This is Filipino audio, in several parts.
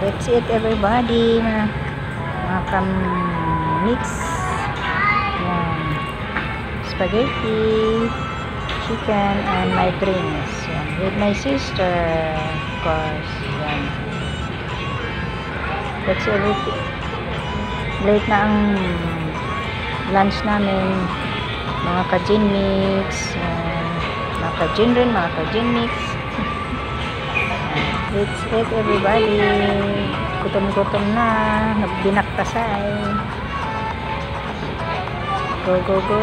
That's it everybody, mga kam-mix. Yan. Spaghetti, chicken, and my drinks. Yan. With my sister, of course. Yan. That's everything. Late na ang lunch namin. Mga ka-gin mix. Mga ka-gin rin, mga ka-gin mix. It's it everybody. Gutom-gutom na. Nagbinaktasay. Go, go, go.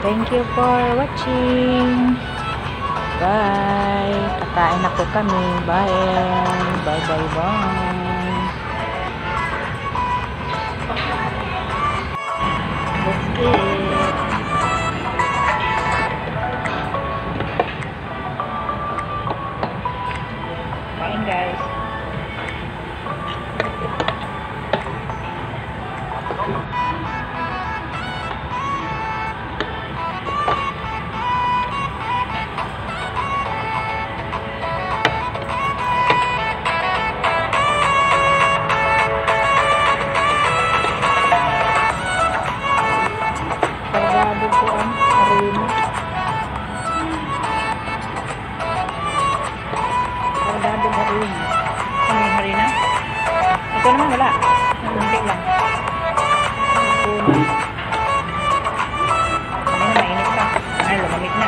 Thank you for watching. Bye. Kakain na po kami. Bye. Bye, bye, bye. That's it. Kain guys. Kargado po ang harina. Kargado harina. Ano yung harina? Ito naman wala. Kunti lang. Puno. Ano na, mainit ka. Ay, lumamig na.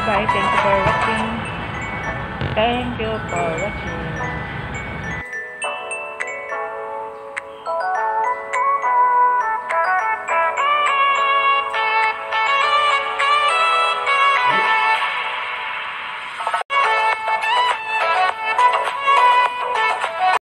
Bye-bye. Thank you for watching. Thank you for watching.